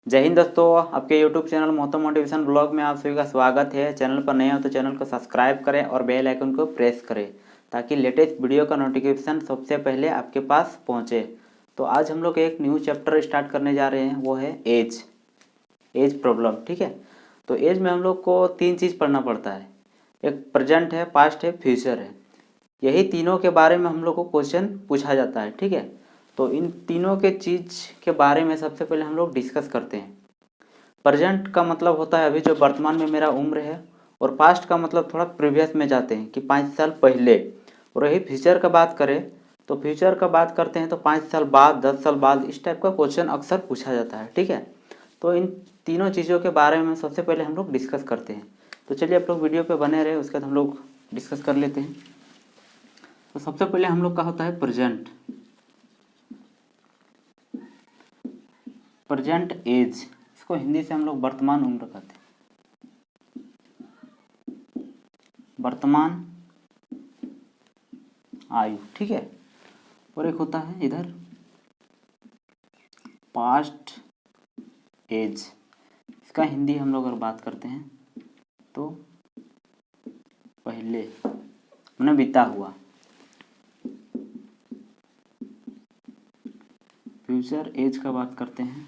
जय हिंद दोस्तों, आपके YouTube चैनल मोहतो मोटिवेशन ब्लॉग में आप सभी का स्वागत है। चैनल पर नए हो तो चैनल को सब्सक्राइब करें और बेल आइकन को प्रेस करें ताकि लेटेस्ट वीडियो का नोटिफिकेशन सबसे पहले आपके पास पहुंचे। तो आज हम लोग एक न्यू चैप्टर स्टार्ट करने जा रहे हैं, वो है एज प्रॉब्लम। ठीक है, तो एज में हम लोग को तीन चीज़ पढ़ना पड़ता है। एक प्रेजेंट है, पास्ट है, फ्यूचर है। यही तीनों के बारे में हम लोग को क्वेश्चन पूछा जाता है। ठीक है, तो इन तीनों के चीज़ के बारे में सबसे पहले हम लोग डिस्कस करते हैं। प्रेजेंट का मतलब होता है अभी जो वर्तमान में मेरा उम्र है, और पास्ट का मतलब थोड़ा प्रीवियस में जाते हैं कि 5 साल पहले। और यही फ्यूचर का बात करें तो फ्यूचर का बात करते हैं तो 5 साल बाद, 10 साल बाद, इस टाइप का क्वेश्चन अक्सर पूछा जाता है। ठीक है, तो इन तीनों चीज़ों के बारे में सबसे पहले हम लोग डिस्कस करते हैं। तो चलिए आप लोग वीडियो पे बने रहे, उसके बाद हम लोग डिस्कस कर लेते हैं। तो सबसे पहले हम लोग का होता है प्रेजेंट एज। इसको हिंदी से हम लोग वर्तमान उम्र कहते हैं, वर्तमान आयु। ठीक है, और एक होता है इधर पास्ट एज। इसका हिंदी हम लोग अगर बात करते हैं तो पहले मैंने बीता हुआ। फ्यूचर एज का बात करते हैं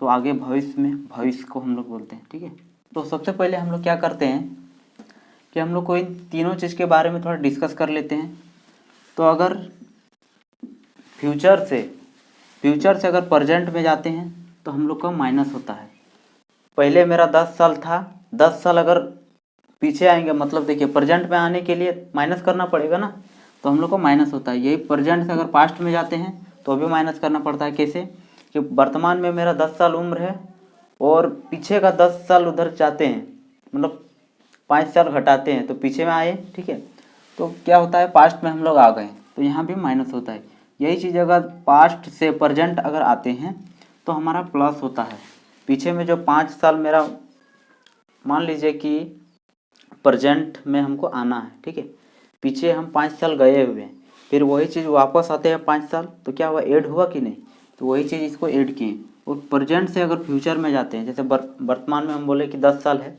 तो आगे भविष्य में, भविष्य को हम लोग बोलते हैं। ठीक है, तो सबसे पहले हम लोग क्या करते हैं कि हम लोग को इन तीनों चीज़ के बारे में थोड़ा डिस्कस कर लेते हैं। तो अगर फ्यूचर से अगर प्रेजेंट में जाते हैं तो हम लोग का माइनस होता है। पहले मेरा 10 साल था, 10 साल अगर पीछे आएंगे, मतलब देखिए प्रेजेंट में आने के लिए माइनस करना पड़ेगा ना, तो हम लोग को माइनस होता है। यही प्रेजेंट से अगर पास्ट में जाते हैं तो अभी माइनस करना पड़ता है। कैसे कि वर्तमान में मेरा 10 साल उम्र है और पीछे का 10 साल उधर जाते हैं, मतलब 5 साल घटाते हैं तो पीछे में आए। ठीक है, तो क्या होता है, पास्ट में हम लोग आ गए तो यहाँ भी माइनस होता है। यही चीज़ अगर पास्ट से प्रेजेंट अगर आते हैं तो हमारा प्लस होता है। पीछे में जो 5 साल मेरा, मान लीजिए कि प्रेजेंट में हमको आना है। ठीक है, पीछे हम 5 साल गए हुए हैं, फिर वही चीज़ वापस आते हैं 5 साल, तो क्या हुआ, ऐड हुआ कि नहीं, तो वही चीज़ इसको ऐड किए। और प्रेजेंट से अगर फ्यूचर में जाते हैं, जैसे वर्तमान में हम बोले कि 10 साल है,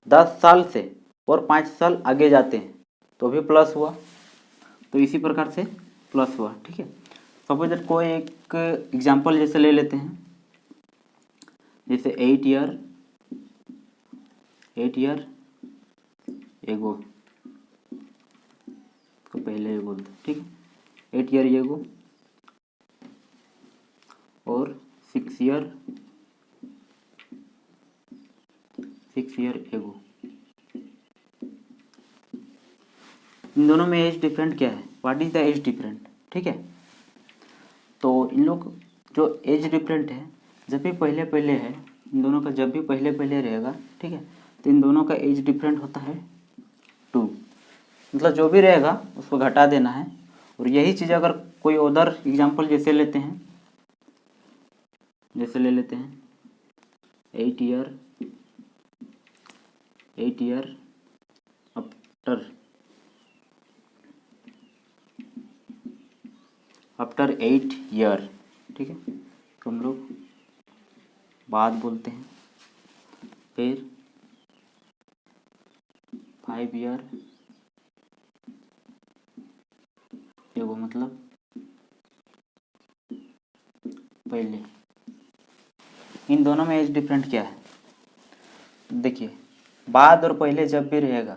10 साल से और 5 साल आगे जाते हैं तो भी प्लस हुआ। तो इसी प्रकार से प्लस हुआ। ठीक है, सपोज कोई एक एग्जांपल जैसे ले लेते हैं, जैसे 8 ईयर एगो को पहले बोलते हैं। ठीक है, 8 ईयर एगो और 6 ईयर एगो। इन दोनों में एज डिफरेंट क्या है, what is the age different. ठीक है, तो इन लोग जो एज डिफरेंट है, जब भी पहले पहले है, इन दोनों का जब भी पहले पहले रहेगा, ठीक है, तो इन दोनों का एज डिफरेंट होता है 2। मतलब जो भी रहेगा उसको घटा देना है। और यही चीज़ अगर कोई अदर एग्जांपल जैसे लेते हैं, जैसे ले लेते हैं 8 ईयर आफ्टर 8 ईयर। ठीक है, तो हम लोग बाद बोलते हैं। फिर 5 ईयर एगो, मतलब पहले। इन दोनों में एज डिफरेंट क्या है, देखिए बाद और पहले जब भी रहेगा,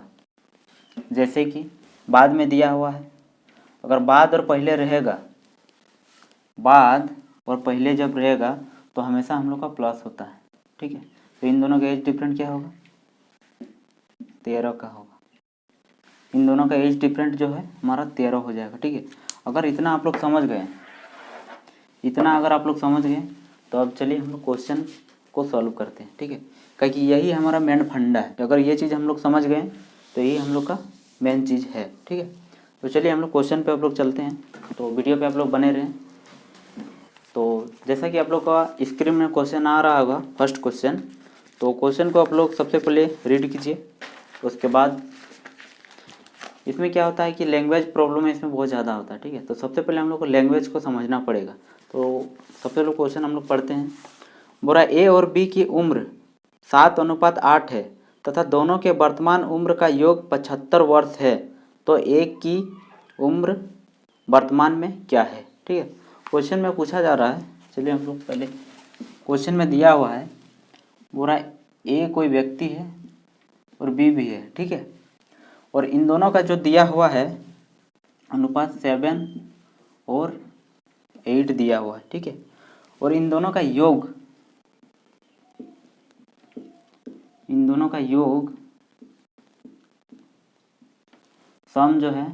जैसे कि बाद में दिया हुआ है, अगर बाद और पहले रहेगा, बाद और पहले जब रहेगा तो हमेशा हम लोग का प्लस होता है। ठीक है, तो इन दोनों का एज डिफरेंट क्या होगा, 13 का होगा। इन दोनों का एज डिफरेंट जो है हमारा 13 हो जाएगा। ठीक है, अगर इतना आप लोग समझ गए, इतना अगर आप लोग समझ गए तो अब चलिए हम लोग क्वेश्चन को सॉल्व करते हैं। ठीक है, क्योंकि यही हमारा मेन फंडा है। अगर ये चीज़ हम लोग समझ गए तो यही हम लोग का मेन चीज़ है। ठीक है, तो चलिए हम लोग क्वेश्चन पे आप लोग चलते हैं। तो वीडियो पे आप लोग बने रहें। तो जैसा कि आप लोग का स्क्रीन में क्वेश्चन आ रहा होगा, फर्स्ट क्वेश्चन, तो क्वेश्चन को आप लोग सबसे पहले रीड कीजिए। उसके बाद इसमें क्या होता है कि लैंग्वेज प्रॉब्लम है, इसमें बहुत ज़्यादा होता है। ठीक है, तो सबसे पहले हम लोग को लैंग्वेज को समझना पड़ेगा। तो सबसे पहले क्वेश्चन हम लोग पढ़ते हैं, बोला ए और बी की उम्र 7:8 है तथा दोनों के वर्तमान उम्र का योग 75 वर्ष है, तो एक की उम्र वर्तमान में क्या है। ठीक है, क्वेश्चन में पूछा जा रहा है। चलिए हम लोग पहले क्वेश्चन में दिया हुआ है, बोला ए कोई व्यक्ति है और बी भी है। ठीक है, और इन दोनों का जो दिया हुआ है अनुपात 7 और 8 दिया हुआ है। ठीक है, और इन दोनों का योग सम जो है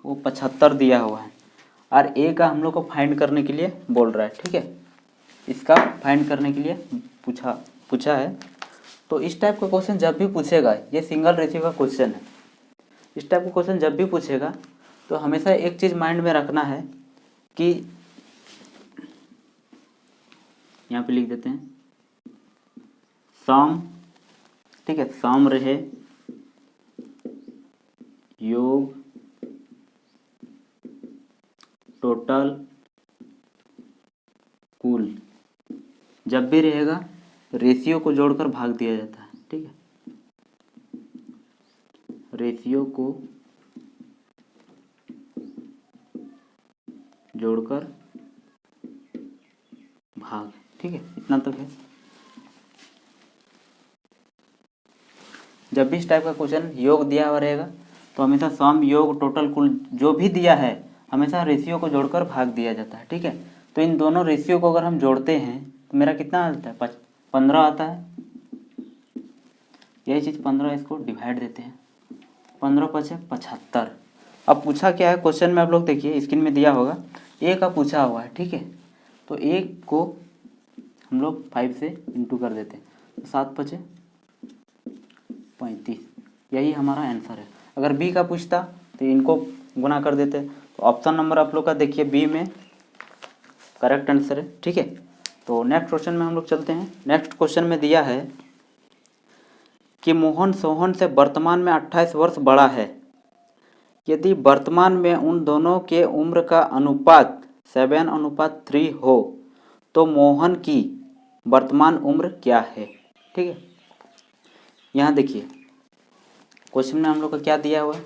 वो 75 दिया हुआ है और ए का हम लोग को फाइंड करने के लिए बोल रहा है। ठीक है, इसका फाइंड करने के लिए पूछा है। तो इस टाइप का क्वेश्चन जब भी पूछेगा, ये सिंगल रेशियो का क्वेश्चन है, इस टाइप का क्वेश्चन जब भी पूछेगा तो हमेशा एक चीज़ माइंड में रखना है कि यहाँ पे लिख देते हैं सम। ठीक है, सम रहे योग टोटल कुल, जब भी रहेगा रेशियो को जोड़कर भाग दिया जाता है। ठीक है, रेशियो को जोड़कर भाग। ठीक है, इतना तक है। जब भी इस टाइप का क्वेश्चन योग दिया हुआ रहेगा तो हमेशा सम योग टोटल कुल जो भी दिया है हमेशा रेशियो को जोड़कर भाग दिया जाता है। ठीक है, तो इन दोनों रेशियो को अगर हम जोड़ते हैं तो मेरा कितना आता है, 15 आता है। यही चीज़ 15, इसको डिवाइड देते हैं, 15 पचे 75। अब पूछा क्या है क्वेश्चन में, आप लोग देखिए स्क्रीन में दिया होगा, ए का पूछा हुआ है। ठीक है, तो ए को हम लोग 5 से इंटू कर देते हैं, तो 7 पचे 35, यही हमारा आंसर है। अगर बी का पूछता तो इनको गुना कर देते। तो ऑप्शन नंबर आप लोग का देखिए बी में करेक्ट आंसर है। ठीक है, तो नेक्स्ट क्वेश्चन में हम लोग चलते हैं। नेक्स्ट क्वेश्चन में दिया है कि मोहन सोहन से वर्तमान में 28 वर्ष बड़ा है। यदि वर्तमान में उन दोनों के उम्र का अनुपात 7:3 हो तो मोहन की वर्तमान उम्र क्या है। ठीक है, यहाँ देखिए क्वेश्चन में हम लोग का क्या दिया हुआ है,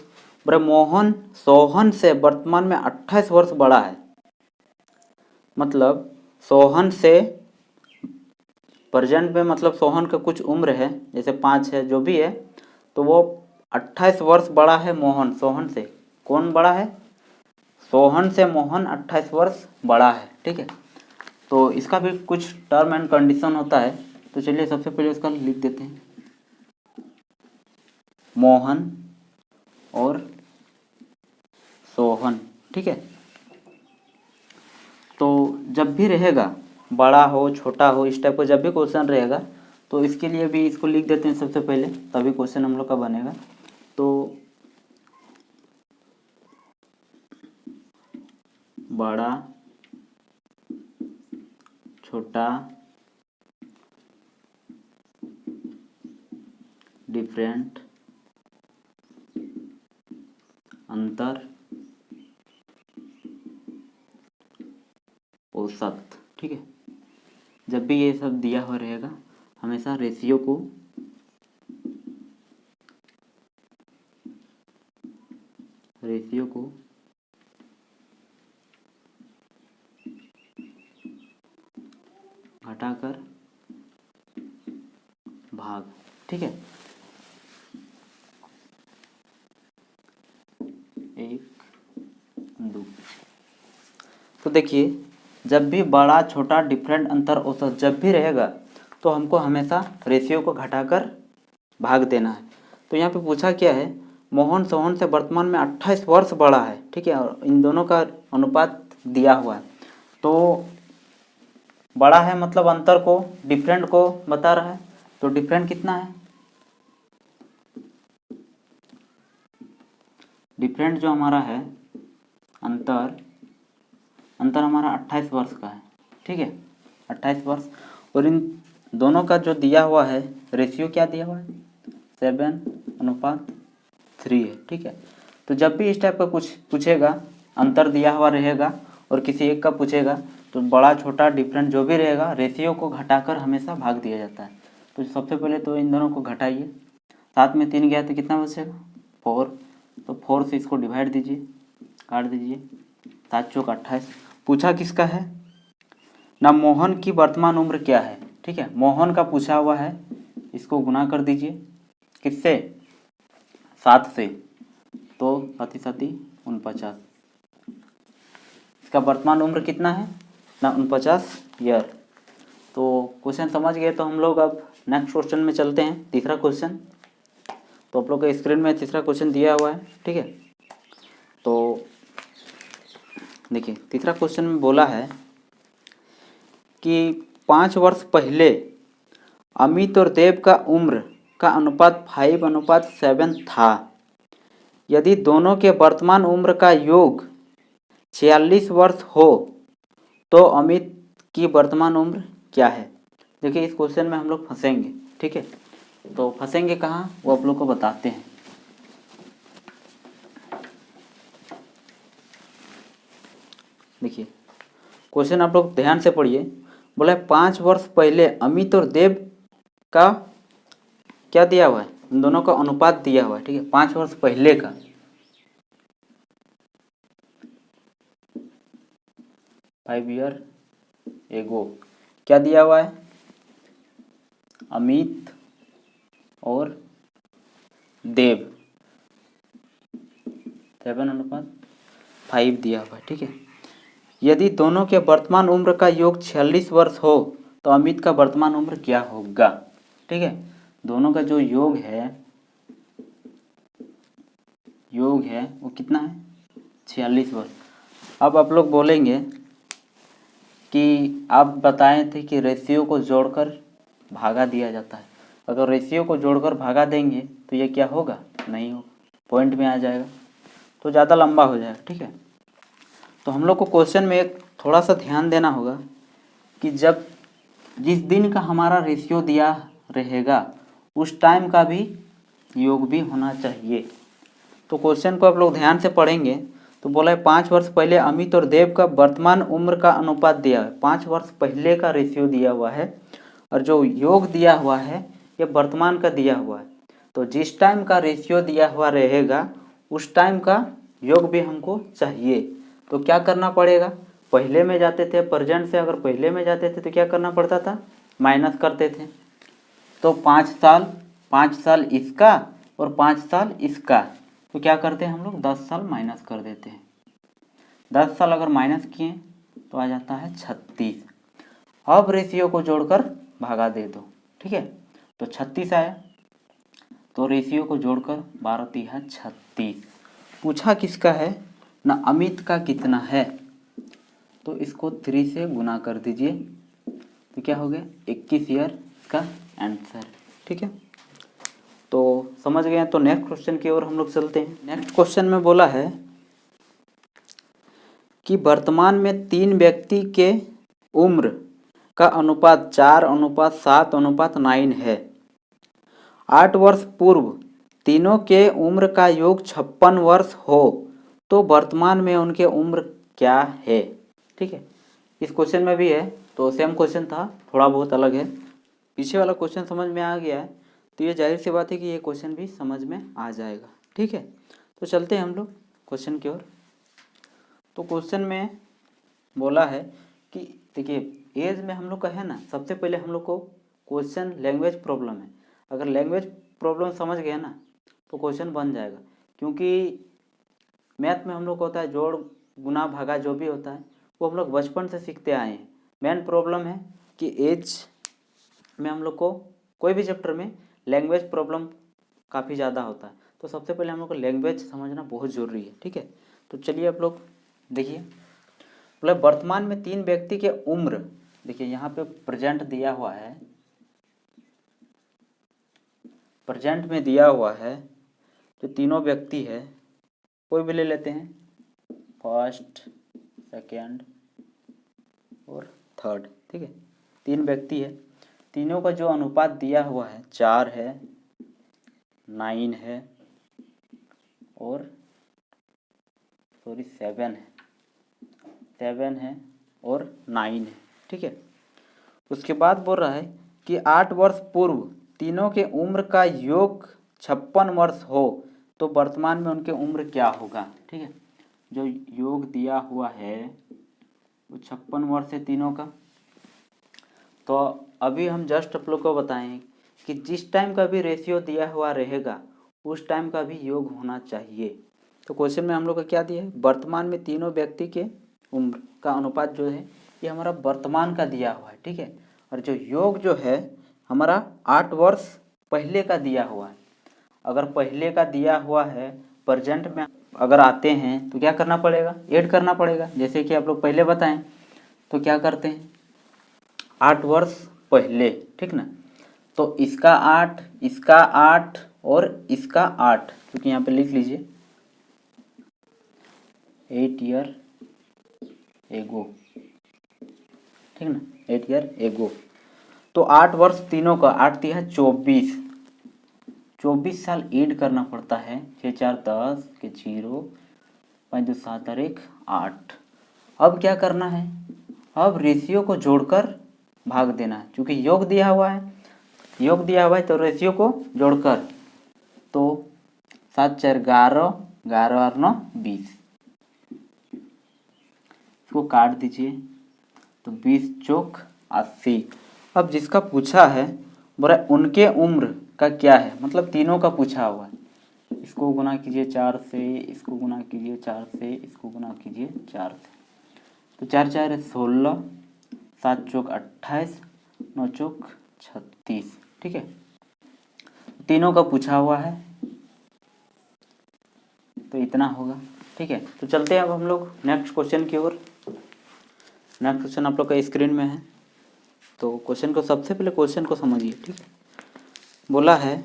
बोले मोहन सोहन से वर्तमान में 28 वर्ष बड़ा है। मतलब सोहन से प्रेजेंट में, मतलब सोहन का कुछ उम्र है, जैसे 5 है जो भी है, तो वो 28 वर्ष बड़ा है मोहन सोहन से। कौन बड़ा है, सोहन से मोहन 28 वर्ष बड़ा है। ठीक है, तो इसका भी कुछ टर्म एंड कंडीशन होता है। तो चलिए सबसे पहले इसका लिख देते हैं, मोहन और सोहन। ठीक है, तो जब भी रहेगा बड़ा हो छोटा हो, इस टाइप का जब भी क्वेश्चन रहेगा तो इसके लिए भी इसको लिख देते हैं सबसे पहले, तभी क्वेश्चन हम लोग का बनेगा। तो बड़ा छोटा डिफरेंट अंतर औसत। ठीक है, जब भी ये सब दिया हुआ रहेगा हमेशा रेशियो को घटाकर भाग। ठीक है, 1 2। तो देखिए जब भी बड़ा छोटा डिफरेंट अंतर औसत जब भी रहेगा तो हमको हमेशा रेशियो को घटाकर भाग देना है। तो यहाँ पे पूछा क्या है, मोहन सोहन से वर्तमान में 28 वर्ष बड़ा है। ठीक है, और इन दोनों का अनुपात दिया हुआ है। तो बड़ा है मतलब अंतर को, डिफरेंट को बता रहा है, तो डिफरेंट कितना है, डिफरेंट जो हमारा है अंतर हमारा 28 वर्ष का है। ठीक है, 28 वर्ष, और इन दोनों का जो दिया हुआ है रेशियो क्या दिया हुआ है, 7:3 है। ठीक है, तो जब भी इस टाइप का कुछ पूछेगा, अंतर दिया हुआ रहेगा और किसी एक का पूछेगा, तो बड़ा छोटा डिफरेंट जो भी रहेगा रेशियो को घटाकर हमेशा भाग दिया जाता है। तो सबसे पहले तो इन दोनों को घटाइए, 7 में 3 गया तो कितना बचेगा 4, तो 4 से इसको डिवाइड दीजिए, काट दीजिए, 7 चौक 28। पूछा किसका है ना, मोहन की वर्तमान उम्र क्या है। ठीक है, मोहन का पूछा हुआ है, इसको गुना कर दीजिए किससे 7 से, तो 7 7 49, इसका वर्तमान उम्र कितना है ना 49 ईयर। तो क्वेश्चन समझ गए तो हम लोग अब नेक्स्ट क्वेश्चन में चलते हैं, तीसरा क्वेश्चन। तो आप लोग के स्क्रीन में तीसरा क्वेश्चन दिया हुआ है। ठीक है, तो देखिए तीसरा क्वेश्चन में बोला है कि 5 वर्ष पहले अमित और देव का उम्र का अनुपात 5:7 था। यदि दोनों के वर्तमान उम्र का योग 46 वर्ष हो तो अमित की वर्तमान उम्र क्या है। देखिए इस क्वेश्चन में हम लोग फंसेंगे। ठीक है, तो फंसेंगे कहाँ वो आप लोग को बताते हैं। देखिए क्वेश्चन आप लोग ध्यान से पढ़िए। बोला है 5 वर्ष पहले अमित और देव का क्या दिया हुआ है, इन दोनों का अनुपात दिया हुआ है। ठीक है, 5 वर्ष पहले का, 5 ईयर एगो क्या दिया हुआ है, अमित और देव 7:5 दिया हुआ है। ठीक है, यदि दोनों के वर्तमान उम्र का योग 46 वर्ष हो तो अमित का वर्तमान उम्र क्या होगा। ठीक है, दोनों का जो योग है वो कितना है 46 वर्ष। अब आप लोग बोलेंगे कि आप बताए थे कि रेशियो को जोड़कर भागा दिया जाता है। अगर रेशियो को जोड़कर भागा देंगे तो ये क्या होगा, नहीं होगा, पॉइंट में आ जाएगा, तो ज़्यादा लंबा हो जाएगा। ठीक है, तो हम लोग को क्वेश्चन में एक थोड़ा सा ध्यान देना होगा कि जब जिस दिन का हमारा रेशियो दिया रहेगा उस टाइम का भी योग भी होना चाहिए। तो क्वेश्चन को आप लोग ध्यान से पढ़ेंगे तो बोला है 5 वर्ष पहले अमित और देव का वर्तमान उम्र का अनुपात दिया है। 5 वर्ष पहले का रेशियो दिया हुआ है और जो योग दिया हुआ है ये वर्तमान का दिया हुआ है। तो जिस टाइम का रेशियो दिया हुआ रहेगा उस टाइम का योग भी हमको चाहिए। तो क्या करना पड़ेगा, पहले में जाते थे, प्रेजेंट से अगर पहले में जाते थे तो क्या करना पड़ता था, माइनस करते थे। तो 5 साल इसका और 5 साल इसका, तो क्या करते हैं हम लोग 10 साल माइनस कर देते हैं। 10 साल अगर माइनस किए तो आ जाता है 36। अब रेशियो को जोड़कर भागा दे दो। ठीक है, तो 36 आया, तो रेशियो को जोड़कर 12 तिहा 36। पूछा किसका है ना, अमित का कितना है, तो इसको 3 से गुना कर दीजिए तो क्या हो गया 21 ईयर का आंसर। ठीक है, तो समझ गए। तो नेक्स्ट क्वेश्चन की ओर हम लोग चलते हैं। नेक्स्ट क्वेश्चन में बोला है कि वर्तमान में 3 व्यक्ति के उम्र का अनुपात 4:7:9 है। 8 वर्ष पूर्व तीनों के उम्र का योग 56 वर्ष हो तो वर्तमान में उनके उम्र क्या है। ठीक है, इस क्वेश्चन में भी है, तो सेम क्वेश्चन था, थोड़ा बहुत अलग है। पीछे वाला क्वेश्चन समझ में आ गया है तो ये जाहिर सी बात है कि ये क्वेश्चन भी समझ में आ जाएगा। ठीक है, तो चलते हैं हम लोग क्वेश्चन की ओर। तो क्वेश्चन में बोला है कि देखिए एज में हम लोग का है ना, सबसे पहले हम लोग को क्वेश्चन लैंग्वेज प्रॉब्लम है। अगर लैंग्वेज प्रॉब्लम समझ गए ना तो क्वेश्चन बन जाएगा, क्योंकि मैथ में हम लोग को होता है जोड़ गुना भागा, जो भी होता है वो हम लोग बचपन से सीखते आए हैं। मेन प्रॉब्लम है कि एज में हम लोग को कोई भी चैप्टर में लैंग्वेज प्रॉब्लम काफ़ी ज़्यादा होता है। तो सबसे पहले हम लोग को लैंग्वेज समझना बहुत ज़रूरी है। ठीक है, तो चलिए आप लोग देखिए, मतलब वर्तमान में 3 व्यक्ति के उम्र, देखिए यहाँ पे प्रेजेंट दिया हुआ है, प्रेजेंट में दिया हुआ है जो तीनों व्यक्ति है, कोई भी ले लेते हैं, फर्स्ट, सेकेंड और थर्ड। ठीक है, 3 व्यक्ति है, तीनों का जो अनुपात दिया हुआ है 4 है, 9 है और 7 है, 7 है और 9 है, ठीक है। उसके बाद बोल रहा है कि 8 वर्ष पूर्व तीनों के उम्र का योग 56 वर्ष हो तो वर्तमान में उनके उम्र क्या होगा, ठीक है। जो योग दिया हुआ है वो 56 वर्ष है तीनों का। तो अभी हम जस्ट आप लोग को बताएं कि जिस टाइम का भी रेशियो दिया हुआ रहेगा उस टाइम का भी योग होना चाहिए। तो क्वेश्चन में हम लोग का क्या दिया है, वर्तमान में तीनों व्यक्ति के उम्र का अनुपात जो है ये हमारा वर्तमान का दिया हुआ है, ठीक है। और जो योग जो है हमारा 8 वर्ष पहले का दिया हुआ है। अगर पहले का दिया हुआ है प्रेजेंट में अगर आते हैं तो क्या करना पड़ेगा, ऐड करना पड़ेगा। जैसे कि आप लोग पहले बताएं तो क्या करते हैं, 8 वर्ष पहले, ठीक ना। तो इसका 8, इसका 8 और इसका 8, क्योंकि यहाँ पे लिख लीजिए 8 ईयर एगो, ठीक ना, 8 ईयर एगो। तो 8 वर्ष तीनों का, 8 दिया है 24, 24 साल ऐड करना पड़ता है। 6 4 10 के 0, 5 2 7 और 1 8। अब क्या करना है, अब रेशियो को जोड़कर भाग देना है। क्योंकि योग दिया हुआ है, योग दिया हुआ है तो रेशियो को जोड़कर, तो 7 4 11, 11 और 9 20, इसको काट दीजिए तो 20 चौक 80। अब जिसका पूछा है बोला उनके उम्र का क्या है, मतलब तीनों का पूछा हुआ है। इसको गुना कीजिए 4 से, इसको गुना कीजिए 4 से, इसको गुना कीजिए 4 से, तो 4 4 16, 7 चौक 28, 9 चौक 36, ठीक है। तीनों का पूछा हुआ है तो इतना होगा, ठीक है। तो चलते हैं अब हम लोग नेक्स्ट क्वेश्चन की ओर। नेक्स्ट क्वेश्चन आप लोग का स्क्रीन में है। तो क्वेश्चन को सबसे पहले क्वेश्चन को समझिए, ठीक है। बोला है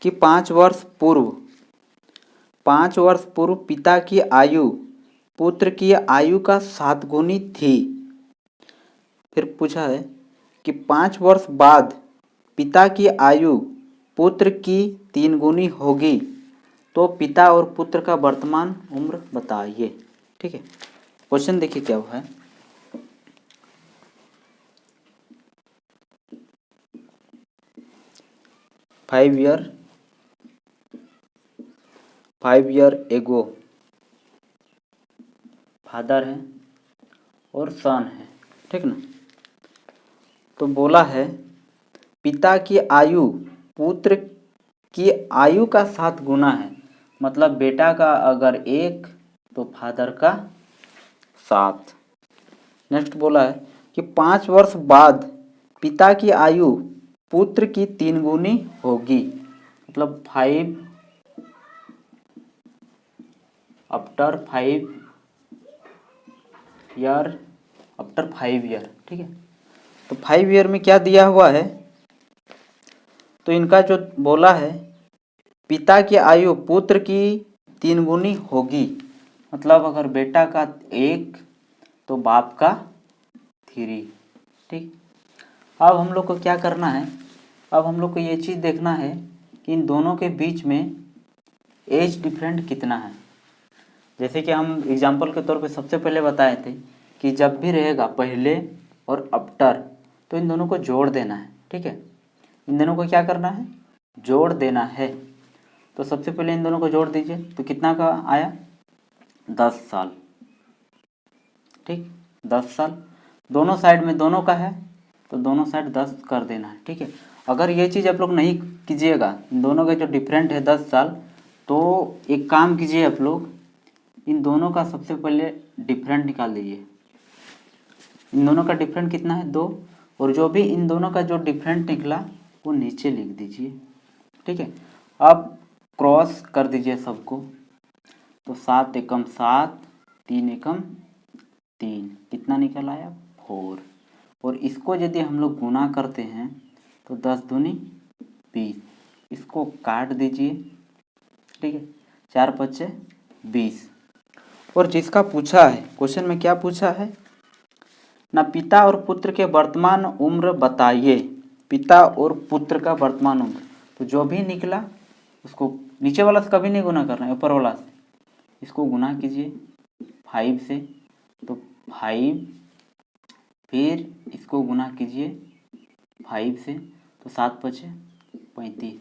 कि 5 वर्ष पूर्व पिता की आयु पुत्र की आयु का 7 गुनी थी। फिर पूछा है कि 5 वर्ष बाद पिता की आयु पुत्र की 3 गुनी होगी तो पिता और पुत्र का वर्तमान उम्र बताइए, ठीक है। क्वेश्चन देखिए क्या हुआ है, फाइव ईयर एगो फादर है और सन है, ठीक ना। तो बोला है पिता की आयु पुत्र की आयु का 7 गुना है, मतलब बेटा का अगर 1 तो फादर का 7। नेक्स्ट बोला है कि 5 वर्ष बाद पिता की आयु पुत्र की 3 गुनी होगी, मतलब 5 आफ्टर 5 ईयर, ठीक है। तो 5 ईयर में क्या दिया हुआ है, तो इनका जो बोला है पिता की आयु पुत्र की 3 गुनी होगी, मतलब अगर बेटा का 1 तो बाप का 3, ठीक। अब हम लोग को क्या करना है, अब हम लोग को ये चीज़ देखना है कि इन दोनों के बीच में एज डिफरेंट कितना है। जैसे कि हम एग्जाम्पल के तौर पे सबसे पहले बताए थे कि जब भी रहेगा पहले और आफ्टर तो इन दोनों को जोड़ देना है, ठीक है। इन दोनों को क्या करना है, जोड़ देना है। तो सबसे पहले इन दोनों को जोड़ दीजिए तो कितना का आया, 10 साल, ठीक। 10 साल दोनों साइड में दोनों का है तो दोनों साइड 10 कर देना है, ठीक है। अगर ये चीज़ आप लोग नहीं कीजिएगा, इन दोनों का जो डिफरेंट है 10 साल, तो एक काम कीजिए आप लोग, इन दोनों का सबसे पहले डिफरेंट निकाल दीजिए। इन दोनों का डिफरेंट कितना है, 2, और जो भी इन दोनों का जो डिफरेंट निकला वो नीचे लिख दीजिए, ठीक है। अब क्रॉस कर दीजिए सबको, तो 7 एकम 7, 3 एकम 3, कितना निकल आया 4। और इसको यदि हम लोग गुना करते हैं तो 10 दूनी 20, इसको काट दीजिए, ठीक है। 4 5 20। और जिसका पूछा है क्वेश्चन में क्या पूछा है ना, पिता और पुत्र के वर्तमान उम्र बताइए, पिता और पुत्र का वर्तमान उम्र। तो जो भी निकला उसको नीचे वाला से कभी नहीं गुना करना है, ऊपर वाला से इसको गुना कीजिए 5 से, तो 5, फिर इसको गुना कीजिए 5 से, तो 7 बचे 35।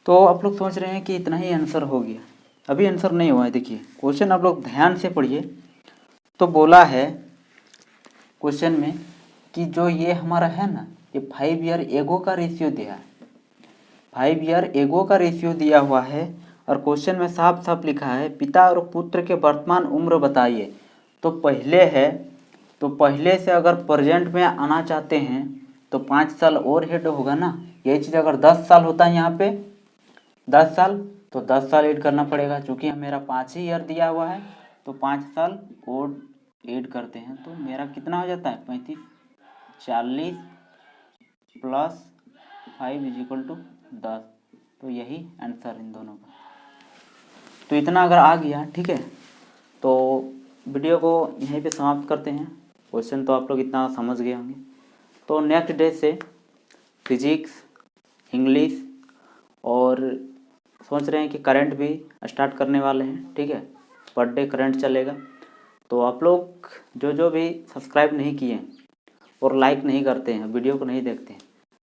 तो आप लोग सोच रहे हैं कि इतना ही आंसर हो गया, अभी आंसर नहीं हुआ है। देखिए क्वेश्चन आप लोग ध्यान से पढ़िए। तो बोला है क्वेश्चन में कि जो ये हमारा है ना, ये 5 ईयर एगो का रेशियो दिया है, 5 ईयर एगो का रेशियो दिया हुआ है, और क्वेश्चन में साफ साफ लिखा है पिता और पुत्र के वर्तमान उम्र बताइए। तो पहले है, तो पहले से अगर प्रेजेंट में आना चाहते हैं तो 5 साल और हेड होगा ना। यही चीज़ अगर 10 साल होता है यहाँ पे 10 साल, तो 10 साल ऐड करना पड़ेगा। चूँकि मेरा 5 ही ईयर दिया हुआ है तो 5 साल और ऐड करते हैं, तो मेरा कितना हो जाता है 35, 40 प्लस 5 इज इक्वल टू 10। तो यही आंसर इन दोनों का। तो इतना अगर आ गया, ठीक है, तो वीडियो को यहीं पे समाप्त करते हैं। क्वेश्चन तो आप लोग इतना समझ गए होंगे। तो नेक्स्ट डे से फिजिक्स, इंग्लिश और सोच रहे हैं कि करंट भी स्टार्ट करने वाले हैं, ठीक है, पर डे करंट चलेगा। तो आप लोग जो भी सब्सक्राइब नहीं किए हैं और लाइक नहीं करते हैं, वीडियो को नहीं देखते हैं,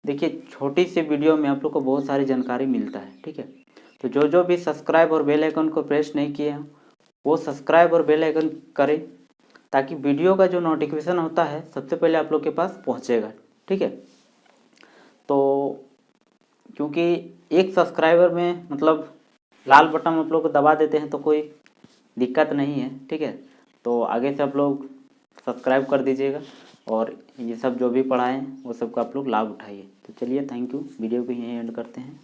देखिए छोटी सी वीडियो में आप लोग को बहुत सारी जानकारी मिलता है, ठीक है। तो जो भी सब्सक्राइब और बेल आइकन को प्रेस नहीं किए हैं वो सब्सक्राइब और बेल आइकन करें, ताकि वीडियो का जो नोटिफिकेशन होता है सबसे पहले आप लोग के पास पहुंचेगा, ठीक है। तो क्योंकि एक सब्सक्राइबर में मतलब लाल बटन आप लोग को दबा देते हैं तो कोई दिक्कत नहीं है, ठीक है। तो आगे से आप लोग सब्सक्राइब कर दीजिएगा और ये सब जो भी पढ़ाएं वो सब का आप लोग लाभ उठाइए। तो चलिए, थैंक यू, वीडियो को यहीं एंड करते हैं।